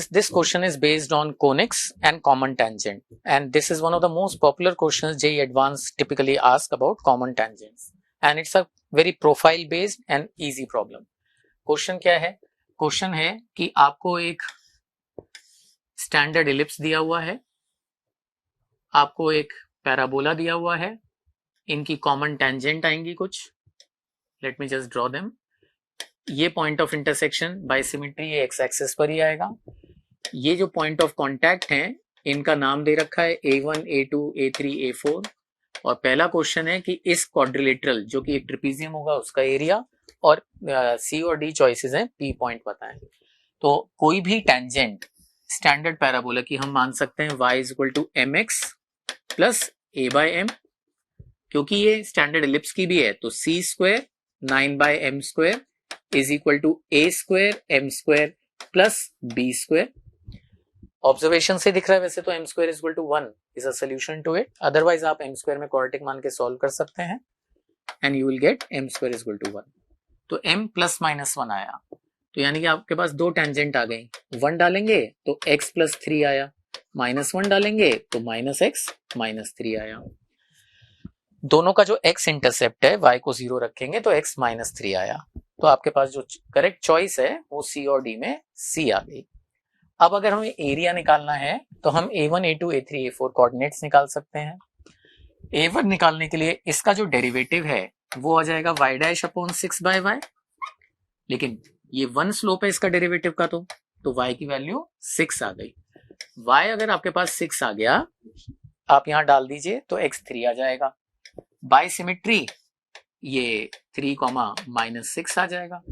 this question is based on conics and common tangent, and this is one of the most popular questions JEE Advanced typically ask about common tangents, and it's a very profile based and easy problem. Question क्या है? Question है कि आपको एक standard ellipse दिया हुआ है, आपको एक पैराबोला दिया हुआ है, इनकी कॉमन टेंजेंट आएंगी कुछ. Let me just draw them. ये point of intersection by symmetry ये एक्स एक्सिस पर ही आएगा. ये जो पॉइंट ऑफ कांटेक्ट हैं इनका नाम दे रखा है A1, A2, A3, A4. और पहला क्वेश्चन है कि इस क्वाड्रिलेटरल जो कि एक ट्रिपीजियम होगा उसका एरिया, और C और D चॉइसेस हैं, P पॉइंट बताएं. तो कोई भी टेंजेंट स्टैंडर्ड पैराबोला की हम मान सकते हैं y is equal to mx plus a by m. क्योंकि ये स्टैंडर्ड इलिप्स की भी है तो c square 9 by m square is equal to a square m square plus b square. Observation से दिख रहा है वैसे तो m square is equal to 1 is a solution to it. Otherwise आप m स्क्वायर में क्वाड्रेटिक मान के सॉल्व कर सकते हैं and you will get m square is equal to 1. तो m प्लस माइनस 1 आया, तो यानी कि आपके पास दो टेंजेंट आ गई. 1 डालेंगे तो x प्लस 3 आया, माइनस 1 डालेंगे तो माइनस x माइनस 3 आया. दोनों का जो x इंटरसेप्ट है y को 0 रखेंगे तो x माइनस 3 आया. तो आपके पास जो करेक्ट चॉइस है वो C और D में C आ गई. अब अगर हमें एरिया निकालना है तो हम A1, A2, A3, A4 coordinates निकाल सकते हैं. A1 निकालने के लिए इसका जो डेरिवेटिव है वो आ जाएगा y dash upon 6 by y. लेकिन ये 1 स्लोप है इसका डेरिवेटिव का, तो y की वैल्यू 6 आ गई. y अगर आपके पास 6 आ गया, आप यहां डाल दीजिए तो x 3 आ जाएगा. बाय सिमेट्री ये 3 माइनस 6 आ जाएगा.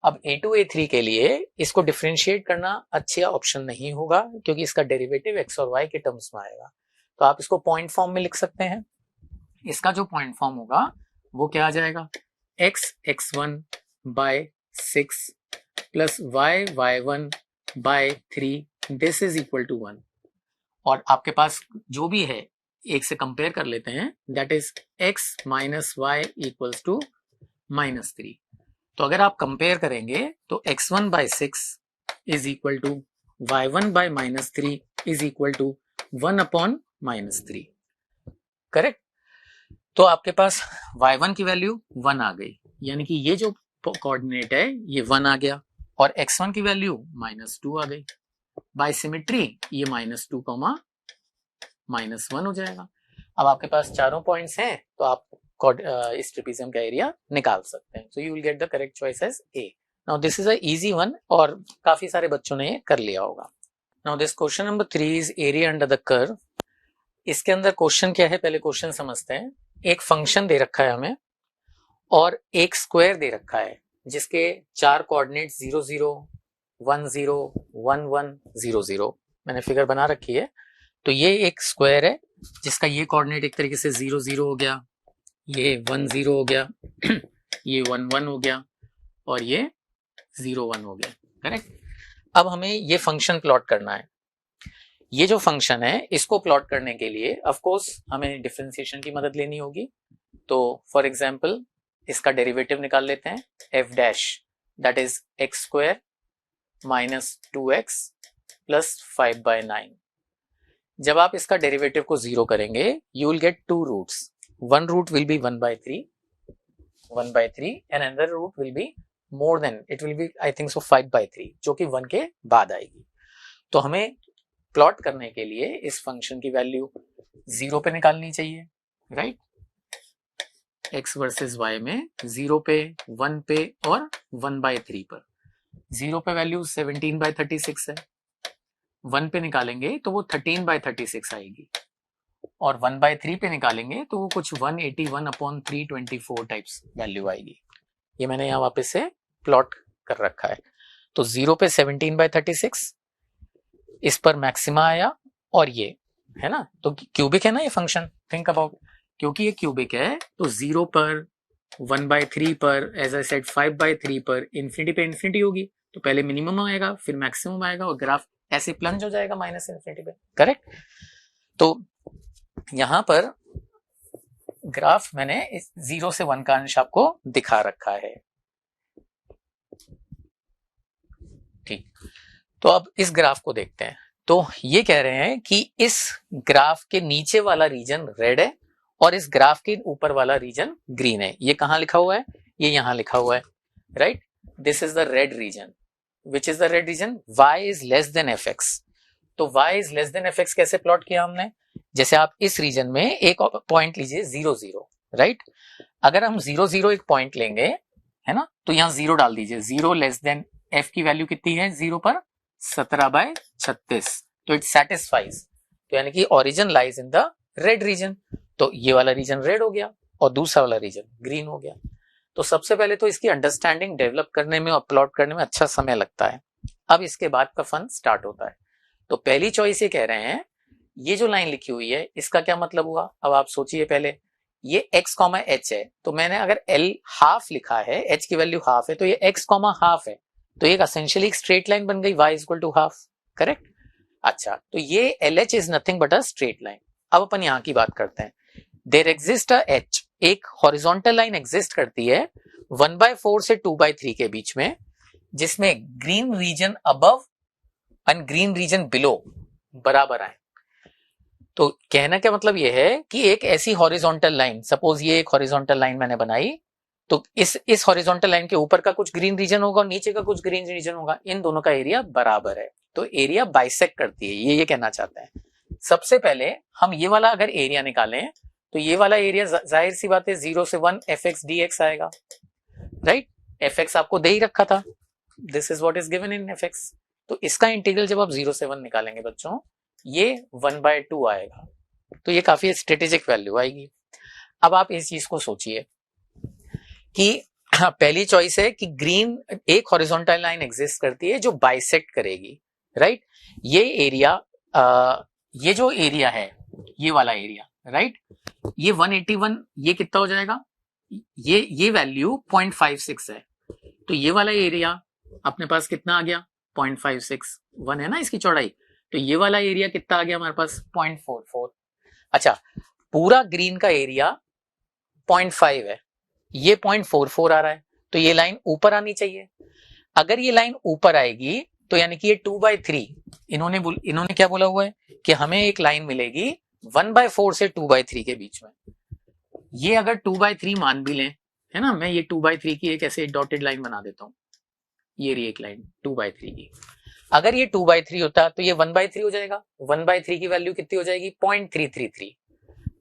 अब A2 A3 के लिए इसको डिफरेंशिएट करना अच्छा ऑप्शन नहीं होगा क्योंकि इसका डेरिवेटिव x और y के टर्म्स में आएगा. तो आप इसको पॉइंट फॉर्म में लिख सकते हैं. इसका जो पॉइंट फॉर्म होगा वो क्या आ जाएगा, x x1 by 6 plus y y1 by 3 this is equal to 1. और आपके पास जो भी है एक से कंपेयर कर लेते हैं, that is x minus y equals to minus 3. तो अगर आप कंपेयर करेंगे तो x1 by 6 is equal to y1 by minus 3 is equal to 1 upon minus 3. Correct. तो आपके पास y1 की वैल्यू 1 आ गई, यानी कि ये जो कोऑर्डिनेट है ये 1 आ गया, और x1 की वैल्यू माइनस 2 आ गई. बाय सिमेट्री ये माइनस 2 माइनस 1 हो जाएगा. अब आपके पास चारों पॉइंट्स हैं तो आप इस ट्रिपीजियम का एरिया निकाल सकते हैं. So you will get the correct choice as A. Now this is a easy one और काफी सारे बच्चों ने ये कर लिया होगा. Now this question number 3 is area under the curve. इसके अंदर क्वेश्चन क्या है, पहले क्वेश्चन समझते हैं. एक फंक्शन दे रखा है हमें और एक स्क्वायर दे रखा है जिसके 4 कोऑर्डिनेट 0 0 1 0 1 1 0 0 मैंने फिगर बना रखी है. तो ये एक स्क्वायर है जिसका ये कोऑर्डिनेट एक तरीके से 0 0 हो गया, ये 1 0 हो गया, ये 1 1 हो गया और ये 0 1 हो गया. करेक्ट. अब हमें ये फंक्शन प्लॉट करना है. ये जो फंक्शन है इसको प्लॉट करने के लिए ऑफ कोर्स हमें डिफरेंशिएशन की मदद लेनी होगी. तो फॉर एग्जांपल इसका डेरिवेटिव निकाल लेते हैं. f dash that is x square minus 2x plus 5 by 9. जब आप इसका डेरिवेटिव को 0 करेंगे you will get 2 roots. One root will be 1 by 3 and another root will be more than, it will be I think so 5 by 3 जो कि 1 के बाद आएगी. तो हमें प्लॉट करने के लिए इस फंक्शन की वैल्यू 0 पे निकालनी चाहिए, राइट. x वर्सेस y में 0 पे, 1 पे और 1 by 3 पर. 0 पे वैल्यू 17 by 36 है, 1 पे निकालेंगे तो वो 13 by 36 आएगी, और 1 by 3 पे निकालेंगे तो वो कुछ 181 अपॉन 324 टाइप्स वैल्यू आएगी. ये मैंने यहाँ वापस से प्लॉट कर रखा है. तो 0 पे 17 by 36, इस पर मैक्सिमा आया, और ये है ना, तो क्यूबिक है ना ये फंक्शन. थिंक अबाउट, क्योंकि ये क्यूबिक है तो 0 पर, 1 by 3 पर, एज आई सेड 5 by 3 पर इंफिनिटी पे इंफिनिटी होगी, तो पहले मिनिमम आएगा फिर मैक्सिमम आएगा और ग्राफ ऐसे प्लंज हो जाएगा माइनस इंफिनिटी पे. करेक्ट. तो यहां पर ग्राफ मैंने 0 से 1 का अंश आपको दिखा रखा है. ठीक. तो अब इस ग्राफ को देखते हैं। तो ये कह रहे हैं कि इस ग्राफ के नीचे वाला रीजन रेड है और इस ग्राफ के ऊपर वाला रीजन ग्रीन है। ये कहां लिखा हुआ है? ये यहां लिखा हुआ है, right? This is the red region. Which is the red region? y is less than fx। तो y is less than fx कैसे प्लॉट किया हमने? जैसे आप इस रीजन में एक पॉइंट लीजिए 0 0, राइट? अगर हम 0 0 एक पॉइंट लेंगे, है ना, तो यहां 0 डाल दीजिए। 0 लेस देन f की वैल्यू कितनी है 0 पर? 17/36। तो इट सेटिस्फाइज, तो यानी कि origin lies in the red region. तो ये वाला रीजन रेड हो गया और दूसरा वाला रीजन ग्रीन हो गया। तो सबसे पहले तो इसकी अंडरस्टैंडिंग डेवलप करने में और प्लॉट करने में अच्छा समय लगता है। अब इसके बाद का फन स्टार्ट होता है। तो पहली चॉइस ये कह रहे हैं, ये जो लाइन लिखी हुई है इसका क्या मतलब हुआ? अब आप सोचिए पहले, ये x, h है, तो मैंने अगर l हाफ लिखा है, h की वैल्यू हाफ है, तो ये x, हाफ है, तो ये एसेंशियली एक स्ट्रेट लाइन बन गई, y equal to half, correct? अच्छा, तो ये LH is nothing but a straight line. अब अपन यहां की बात करते हैं। देयर एग्जिस्ट अ H, एक हॉरिजॉन्टल लाइन एग्जिस्ट करती है 1/4 से 2/3 के बीच में, जिसमें green region above and green region below बराबर आए। तो कहना क्या मतलब ये है कि एक ऐसी हॉरिजॉन्टल लाइन, सपोज ये एक हॉरिजॉन्टल लाइन मैंने बनाई, तो इस हॉरिजॉन्टल लाइन के ऊपर का कुछ ग्रीन रीजन होगा और नीचे का कुछ ग्रीन रीजन होगा, इन दोनों का एरिया बराबर है। तो एरिया बाइसेक्ट करती है, ये कहना चाहते हैं। सबसे पहले हम ये वाला अगर एरिया निकालें, तो ये वाला एरिया जाहिर सी बात है 0 से 1 fx dx आएगा, राइट? fx आपको दे ही रखा था, this is what is given in fx। तो इसका इंटीग्रल जब आप 0 से 1 निकालेंगे बच्चों, ये 1/2 आएगा। तो ये काफी स्ट्रेटेजिक वैल्यू आएगी। अब आप इस चीज को सोचिए कि पहली चॉइस है कि ग्रीन, एक हॉरिजॉन्टल लाइन एग्जिस्ट करती है जो बाइसेक्ट करेगी, राइट? ये एरिया, ये जो एरिया है, ये वाला एरिया, राइट? ये 181, ये कितना हो जाएगा? ये वैल्यू 0.56 है। तो ये वाला एरिया अपने पास कितना आ गया? 0.56, 1 है ना इसकी चौड़ाई। तो ये वाला एरिया कितना आ गया हमारे पास? 0.44। अच्छा, पूरा ग्रीन का एरिया 0.5 है, ये 0.44 आ रहा है, तो ये लाइन ऊपर आनी चाहिए। अगर ये लाइन ऊपर आएगी तो यानी कि ये 2/3, इन्होंने क्या बोला हुआ है कि हमें एक लाइन मिलेगी 1/4 से 2/3 के बीच में। ये अगर 2/3 मान भी लें, है ना, मैं ये 2/3 की एक ऐसे डॉटेड लाइन बना देता हूं, ये रही एक लाइन 2/3 की। अगर ये 2/3 होता तो ये 1/3 हो जाएगा। 1/3 की वैल्यू कितनी हो जाएगी? 0.333।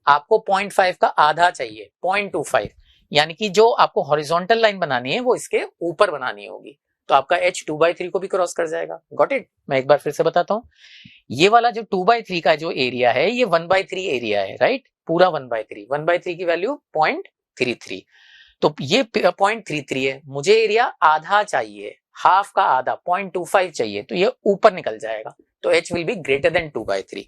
आपको 0.5 का आधा चाहिए, 0.25, यानी कि जो आपको हॉरिजॉन्टल लाइन बनानी है वो इसके ऊपर बनानी होगी। तो आपका h 2/3 को भी क्रॉस कर जाएगा। Got it? मैं एक बार फिर से बताता हूं, ये वाला जो 2/3 का जो एरिया है, ये 1/3 एरिया है, राइट? पूरा 1/3 की वैल्यू 0.33, तो ये 0.33 है। मुझे एरिया आधा चाहिए, हाफ का आधा, 0.25 चाहिए, तो ये ऊपर निकल जाएगा। तो h will be greater than 2/3।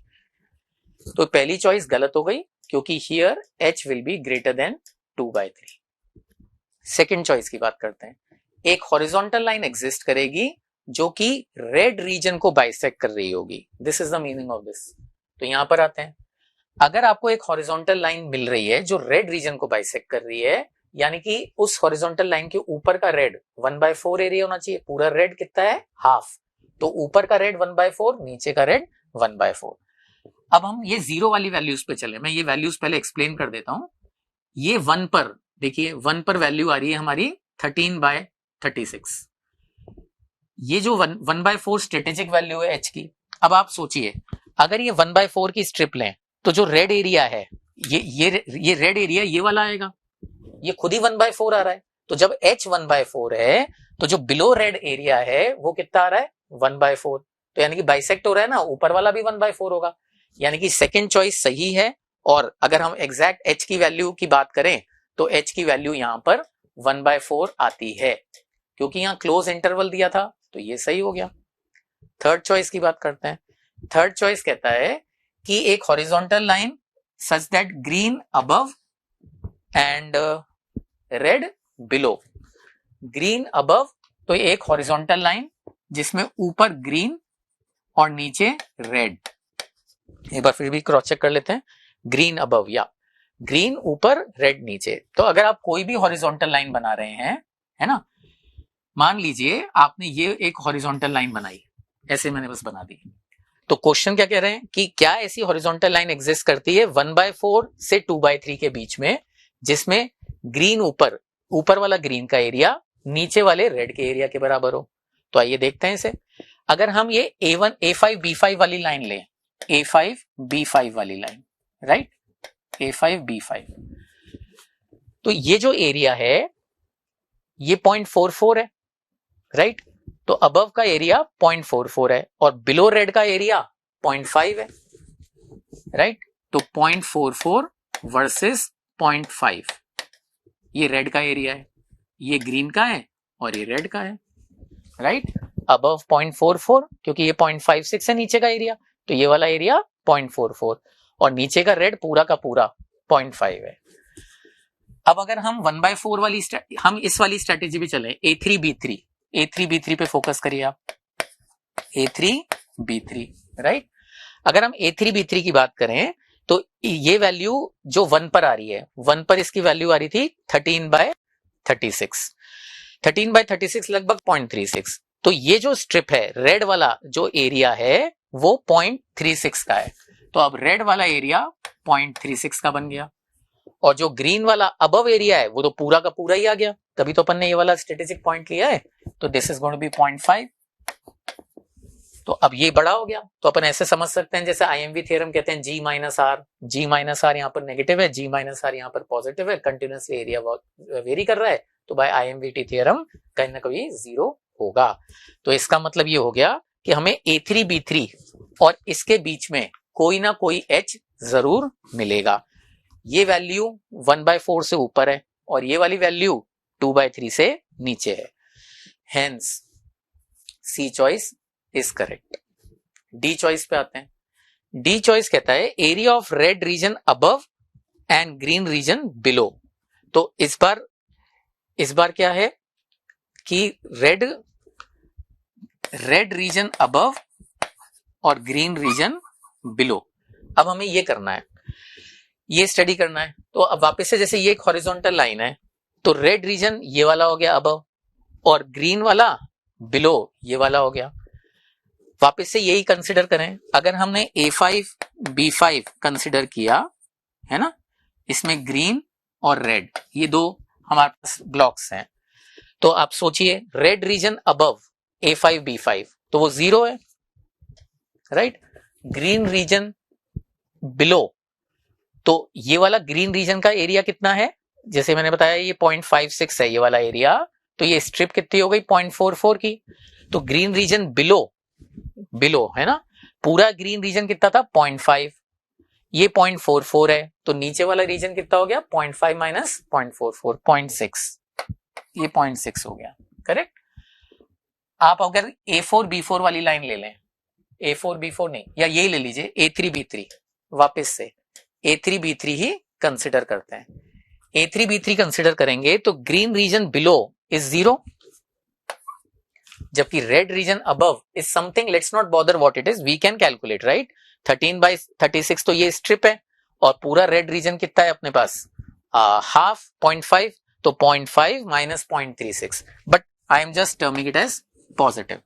तो पहली चॉइस गलत हो गई, क्योंकि here h will be greater than 2/3। Second choice की बात करते हैं। एक हॉरिजॉन्टल लाइन एग्जिस्ट करेगी जो कि रेड रीजन को बाइसेक्ट कर रही होगी। This is the meaning of this. तो यहां पर आते हैं, अगर आपको एक हॉरिजॉन्टल लाइन मिल रही है जो रेड रीजन को बाइसेक्ट कर रही है, यानी कि उस हॉरिजॉन्टल लाइन के ऊपर का रेड 1/4 एरिया होना चाहिए। पूरा रेड कितना है? हाफ। तो ऊपर का रेड 1/4, नीचे का रेड 1/4। अब हम ये जीरो वाली वैल्यूज पे चले। मैं ये वैल्यूज पहले एक्सप्लेन कर देता हूं। ये 1 पर देखिए, 1 पर वैल्यू आ रही है हमारी 13/36। ये जो 1/4 स्ट्रेटेजिक वैल्यू है h की। अब आप सोचिए, अगर ये 1/4 की स्ट्रिप लें तो जो रेड एरिया है, ये रेड एरिया ये वाला आएगा, ये खुद ही 1/4 आ रहा है। तो जब h 1/4 है तो जो बिलो रेड एरिया है वो कितना आ रहा है? 1/4। तो यानी कि बाइसेक्ट हो रहा है ना, ऊपर वाला भी 1/4 होगा। यानी कि सेकेंड चॉइस सही है। और अगर हम एग्जैक्ट h की वैल्यू की बात करें तो h की वैल्यू यहां पर 1/4 आती है, क्योंकि यहां क्लोज इंटरवल दिया था, तो ये सही हो गया। थर्ड चॉइस की बात करते हैं। थर्ड चॉइस कहता है कि एक horizontal line such that green above and red below. Green above, तो एक हॉरिजॉन्टल लाइन जिसमें ऊपर ग्रीन और नीचे रेड। एक बार फिर भी क्रॉस चेक कर लेते हैं। ग्रीन अबव या ग्रीन ऊपर रेड नीचे। तो अगर आप कोई भी हॉरिजॉन्टल लाइन बना रहे हैं, है ना, मान लीजिए आपने ये एक हॉरिजॉन्टल लाइन बनाई, ऐसे मैंने बस बना दी। तो क्वेश्चन क्या कह रहे हैं कि क्या ऐसी हॉरिजॉन्टल लाइन एग्जिस्ट करती है 1/4 से 2/3 के बीच में, जिसमें ग्रीन ऊपर वाला ग्रीन का एरिया नीचे वाले रेड के एरिया के बराबर हो। तो आइए देखते हैं इसे। अगर हम ये A1 A5 B5 वाली लाइन लें, A5 B5 वाली लाइन, राइट, A5 B5, तो ये जो एरिया है ये 0.44 है, राइट। तो अबव का एरिया 0.44 है और बिलो रेड का एरिया 0.5 है, राइट। तो 0.44 वर्सेस 0.5, ये रेड का एरिया है, ये ग्रीन का है और ये रेड का है, राइट। अबव 0.44 क्योंकि ये 0.56 है नीचे का एरिया, तो ये वाला एरिया 0.44 और नीचे का रेड पूरा का पूरा 0.5 है। अब अगर हम 1/4 वाली हम इस वाली स्ट्रेटेजी पे चलें, A3B3 पे फोकस करिए आप, A3B3, राइट। अगर हम A3B3 की बात करें तो ये वैल्यू जो 1 पर आ रही है, 1 पर इसकी वैल्यू आ रही थी 13/36, 13/36 लगभग 0.36। तो ये जो स्ट्रिप है, रेड वाला जो एरिया है वो 0.36 का है, तो अब रेड वाला एरिया 0.36 का बन गया और जो ग्रीन वाला अबव एरिया है वो तो पूरा का पूरा ही आ गया, तभी तो अपन ने ये वाला स्ट्रेटेजिक पॉइंट लिया है। तो this is going to be 0.5। तो अब ये बड़ा हो गया, तो अपन ऐसे समझ सकते हैं जैसे IMV थ्योरम कहते हैं G माइनस आर यहाँ पर नेगेटिव है, G माइनस आर यहाँ पर पॉजिटिव है, कंटिन्यूसली एरिया वेरी कर रहा है, तो बाय IMVT थ्योरम कहीं ना कहीं 0 होगा। तो इसका मतलब ये हो गया कि हमें A3B3 और इसके बीच में कोई ना कोई H जरूर मिलेगा। ये वैल्यू 1/4 से ऊपर है और ये वाली वैल्यू 2/3 से नीचे है, hence C choice is correct. D choice पे आते हैं। डी चॉइस कहता है area of red region above and green region below. तो इस बार क्या है कि रेड रीजन अबव और ग्रीन रीजन बिलो। अब हमें ये करना है, ये स्टडी करना है। तो अब वापस से जैसे ये एक हॉरिजॉन्टल लाइन है, तो रेड रीजन ये वाला हो गया अबव और ग्रीन वाला बिलो ये वाला हो गया। वापस से यही कंसिडर करें, अगर हमने A5 B5 कंसिडर किया है ना, इसमें ग्रीन और रेड ये दो हमारे पास ब्लॉक्स हैं, तो आप सोचिए red region above A5 B5 तो वो 0 है, राइट। ग्रीन रीजन बिलो, तो ये वाला ग्रीन रीजन का एरिया कितना है, जैसे मैंने बताया ये 0.56 है ये वाला एरिया, तो ये स्ट्रिप कितनी हो गई 0.44 की। तो ग्रीन रीजन बिलो है ना, पूरा ग्रीन रीजन कितना था 0.5, ये 0.44 है, तो नीचे वाला रीजन कितना हो गया 0.5 माइनस 0.44 0.6, ये 0.6 हो गया, करेक्ट। आप अगर A4 B4 वाली लाइन ले लें, A4 B4 नहीं, या यही ले लीजिए A3 B3, वापस से A3 B3 ही कंसिडर करते हैं। A3 B3 कंसिडर करेंगे तो ग्रीन रीजन बिलो इज 0, जबकि red region above is something, let's not bother what it is, we can calculate, right. 13/36 तो ये स्ट्रिप है और पूरा रेड रीजन कितना है अपने पास हाफ 0.5, तो 0.5 minus 0.36, but I am just terming it as positive,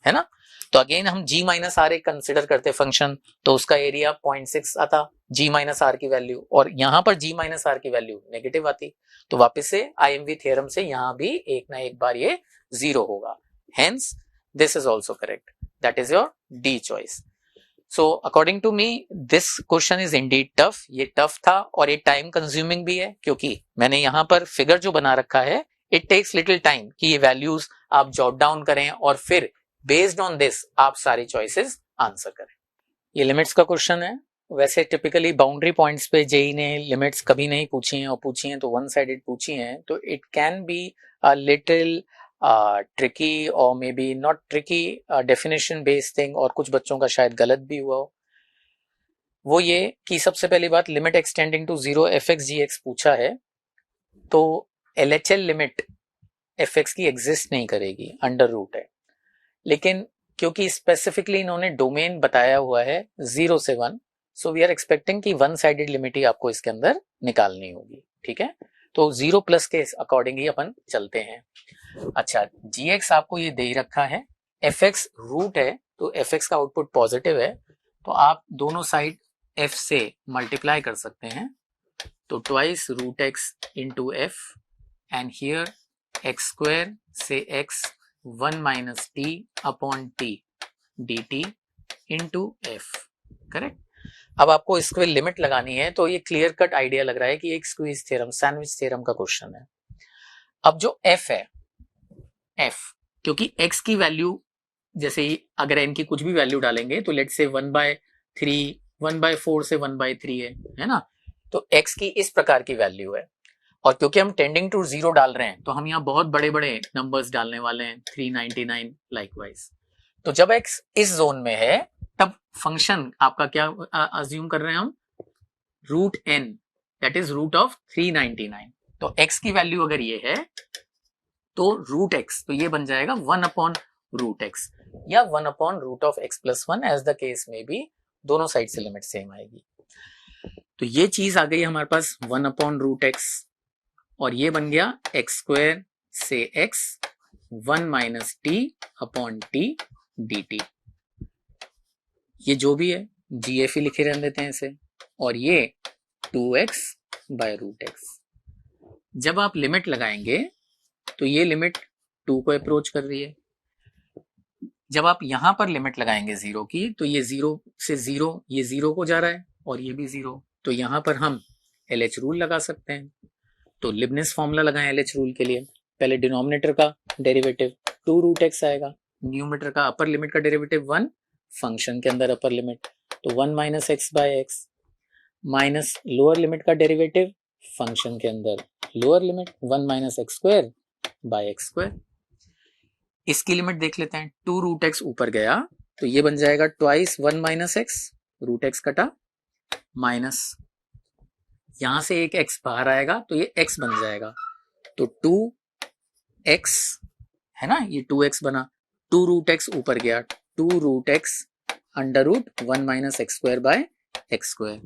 है ना। तो अगेन हम G माइनस आर एक कंसिडर करते फंक्शन, तो उसका एरिया 0.6 आता G माइनस आर की वैल्यू, और यहां पर G माइनस आर की वैल्यू नेगेटिव आती, तो वापस से IMV थ्योरम से यहां भी एक ना एक बार ये 0 होगा, hence this is also correct, that is your D choice. So according to me this question is indeed tough, ये tough था और ये टाइम कंज्यूमिंग भी है, क्योंकि मैंने यहां पर फिगर जो बना रखा है it takes little time कि ये वैल्यूज आप जॉट डाउन करें और फिर बेस्ड ऑन दिस आप सारी चॉइसेस आंसर करें। ये लिमिट्स का क्वेश्चन है। वैसे टिपिकली बाउंड्री पॉइंट्स पे जेई ने लिमिट्स कभी नहीं पूछी हैं, और पूछी हैं तो वन साइडेड पूछी हैं, तो it can be a little tricky और may be not tricky, definition based thing, और कुछ बच्चों का शायद गलत भी हुआ हो। वो ये कि सबसे पहली बात, limit extending to 0 fx gx पूछा है, तो LHL लिमिट fx की एग्जिस्ट नहीं करेगी, अंडर रूट है, लेकिन क्योंकि स्पेसिफिकली इन्होंने डोमेन बताया हुआ है 0 से 1, सो वी आर एक्सपेक्टिंग कि वन साइडेड लिमिट ही आपको इसके अंदर निकालनी होगी, ठीक है। तो 0 प्लस के अकॉर्डिंग ही अपन चलते हैं। अच्छा, gx आपको ये दे रखा है, fx रूट है, तो तो fx का आउटपुट पॉजिटिव है, तो आप दोनों साइड f से मल्टीप्लाई कर सकते हैं, तो twice root X into F and here X square से x 1 minus T upon T D T into F, correct. अब आपको इसको लिमिट लगानी है, तो ये क्लियर कट आइडिया लग रहा है कि एक स्क्वीज थ्योरम, सैंडविच थ्योरम का क्वेश्चन है। अब जो f है, f क्योंकि x की वैल्यू जैसे अगर n की कुछ भी वैल्यू डालेंगे तो लेट्स से 1/3, 1/4 से 1/3 है ना, तो x की इस प्रकार की वैल्यू है, और क्योंकि हम टेंडिंग टू 0 डाल रहे हैं तो हम यहाँ बहुत बड़े बड़े नंबर्स डालने वाले हैं, 399 लाइकवाइज। तो जब x इस जोन में है तब फंक्शन आपका क्या अज्यूम कर रहे हैं हम, root n, that is root of 399। तो x की वैल्यू अगर ये है तो रूट x, तो ये बन जाएगा 1 अपॉन रूट x या 1 upon root of x plus 1 as the case में भी, दोनों साइड से लिमिट सेम आएगी। तो ये चीज आ गई हमारे पास 1 अपॉन रूट x, और ये बन गया एक्स स्क्वायर से x 1 minus T upon T D T, ये जो भी है GF ही लिखे रहने देते हैं इसे, और ये 2x बाय रूट x। जब आप लिमिट लगाएंगे तो ये लिमिट 2 को अप्रोच कर रही है, जब आप यहां पर लिमिट लगाएंगे 0 की तो ये 0 से 0, ये 0 को जा रहा है और ये भी 0, तो यहां पर हम LH रूल लगा सकते हैं। तो लिबनिस फॉर्मूला लगाएं LH रूल के लिए, पहले डिनोमिनेटर का डेरिवेटिव 2 रूट x आएगा, न्यूमरेटर का अपर लिमिट का डेरिवेटिव 1, फंक्शन के अंदर अपर लिमिट तो 1 minus X by X, minus lower limit का डेरिवेटिव फंक्शन के अंदर lower limit 1 minus X square by X square. इसकी लिमिट देख लेते हैं, 2 रूट एक्स ऊपर गया तो ये बन जाएगा twice 1 minus X, root X कटा, माइनस यहां से एक x बाहर आएगा तो ये x बन जाएगा, तो 2x है ना, ये 2x बना, 2 रूट एक्स ऊपर गया, 2 root X under root 1 minus X square by X square.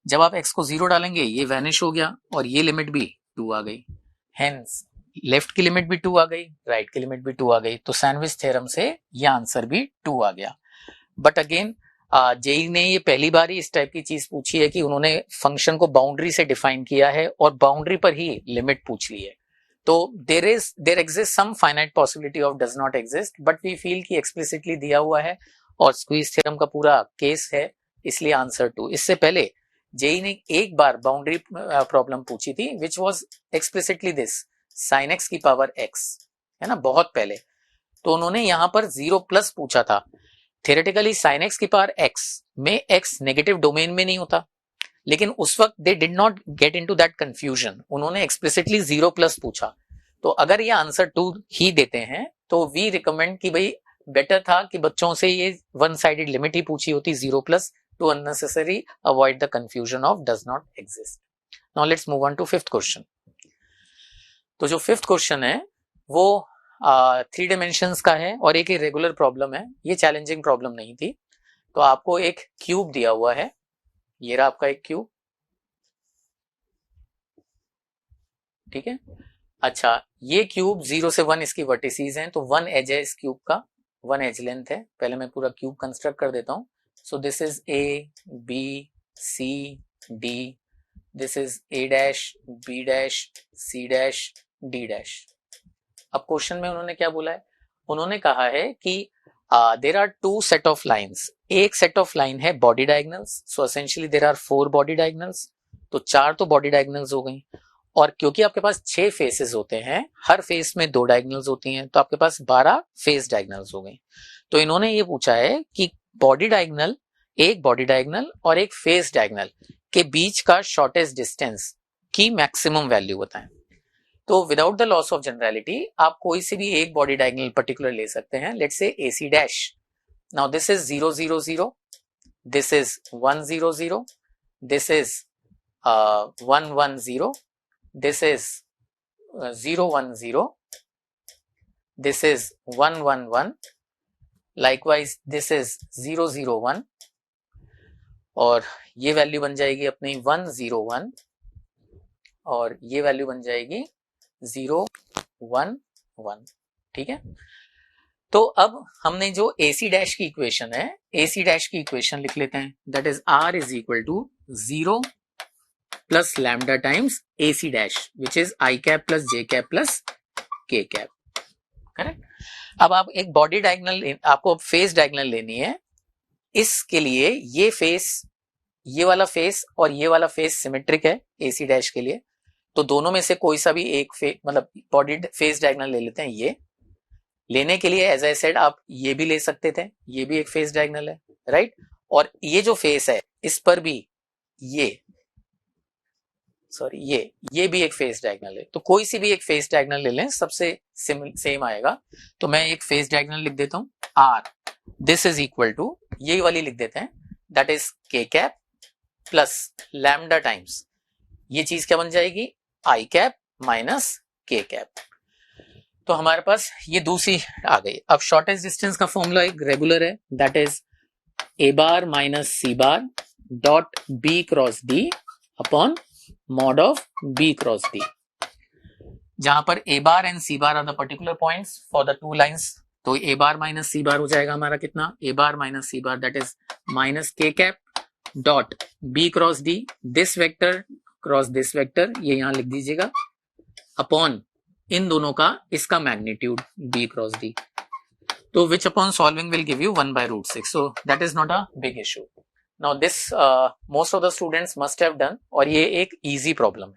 जब आप x को 0 डालेंगे ये वैनिश हो गया और ये लिमिट भी 2 आ गई, हेंस लेफ्ट की लिमिट भी 2 आ गई, राइट की लिमिट भी 2 आ गई, तो सैंडविच थ्योरम से ये आंसर भी 2 आ गया। बट अगेन जेई ने ये पहली बार ही इस टाइप की चीज पूछी है कि उन्होंने फंक्शन को बाउंड्री से डिफाइन किया है और बाउंड्री पर ही लिमिट पूछ ली है, तो there exist some finite possibility of does not exist, but we feel कि एक्सप्लिसिटली दिया हुआ है और स्क्वीज थ्योरम का पूरा केस है, इसलिए आंसर 2। इससे पहले जेई ने एक बार बाउंड्री प्रॉब्लम पूछी थी which was explicitly this sin x की पावर x, है ना, बहुत पहले, तो उन्होंने यहां पर 0 प्लस पूछा था। थ्योरेटिकली sin x की पावर x में x नेगेटिव डोमेन में नहीं होता, लेकिन उस वक्त they did not get into that confusion, उन्होंने एक्सप्लिसिटली 0 प्लस पूछा। तो अगर ये आंसर 2 ही देते हैं तो वी रिकमेंड कि भाई बेटर था कि बच्चों से ये वन साइडेड लिमिट ही पूछी होती 0 plus, to unnecessary avoid the confusion of does not exist. Now let's move on to fifth question. तो जो फिफ्थ क्वेश्चन है वो 3 डायमेंशंस का है और एक इरेगुलर प्रॉब्लम है, ये चैलेंजिंग प्रॉब्लम नहीं थी। तो आपको एक क्यूब दिया हुआ है, ये रहा आपका एक क्यूब, ठीक है। अच्छा, ये क्यूब 0 से 1 इसकी वर्टिसीज हैं, तो 1 एज है इस क्यूब का, 1 एज लेंथ है। पहले मैं पूरा क्यूब कंस्ट्रक्ट कर देता हूं। So this is A, B, C, D, this is A dash, B dash, C dash, D dash. अब क्वेश्चन में उन्होंने क्या बोला है, उन्होंने कहा है कि there are 2 set of lines, एक सेट ऑफ लाइन है body diagonals, so essentially there are 4 body diagonals, तो 4 तो बॉडी डायगोनल्स हो गई, और क्योंकि आपके पास 6 फेसेस होते हैं, हर फेस में 2 डायगोनल्स होती हैं, तो आपके पास 12 फेस डायगोनल्स हो गई। तो इन्होंने ये पूछा है कि बॉडी डायगोनल, एक बॉडी डायगोनल और एक फेस डायगोनल के बीच का शॉर्टेस्ट डिस्टेंस की मैक्सिमम वैल्यू बताएं। तो without the loss of generality आप कोई से भी एक बॉडी डायगोनल पर्टिकुलर ले सकते हैं, let's say AC dash. Now this is 0 0 0, this is 1 0 0, this is 1 1 0, this is 0 1 0, this is 1 1 1, likewise this is 0 0 1, और ये वैल्यू बन जाएगी अपनी 1 0 1, और ये वैल्यू बन जाएगी 0 1 1, ठीक है। तो अब हमने जो AC डैश की इक्वेशन है, AC डैश की इक्वेशन लिख लेते हैं, that is R is equal to 0 plus lambda times AC dash which is I cap plus J cap plus K cap, correct. अब आप एक बॉडी डायगोनल, आपको फेस डायगोनल लेनी है, इसके लिए ये फेस, ये वाला फेस और ये वाला फेस सिमेट्रिक है AC डैश के लिए, तो दोनों में से कोई सा भी एक मतलब बॉडी फेस डायगोनल ले लेते हैं। ये लेने के लिए एज आई सेड आप ये भी ले सकते थे, ये भी एक फेस डायगोनल है, राइट। और ये जो फेस है इस पर भी ये भी एक फेस डायगोनल है, तो कोई सी भी एक फेस डायगोनल ले लें, सबसे सेम आएगा। तो मैं एक फेस डायगोनल लिख देता हूं R, this is equal to, ये वाली लिख देते हैं, that is K cap plus lambda times, ये चीज क्या बन जाएगी, I cap minus K cap. तो हमारे पास ये दूसरी आ गई। अब शॉर्टेस्ट डिस्टेंस का फॉर्मूला एक रेगुलर है, that is A bar minus C bar dot B cross D upon mod of B cross D, जहां पर A bar and C bar are the particular points for the two lines. तो A bar minus C बार हो जाएगा हमारा कितना, A bar minus C bar that is minus K cap dot B cross D, this vector cross this vector, ये यहां लिख दीजिएगा, upon इन दोनों का इसका मैग्नीट्यूड B क्रॉस D, तो which upon solving will give you 1/√6, so that is not a big issue. Now this most of the students must have done, और ये एक इजी प्रॉब्लम है।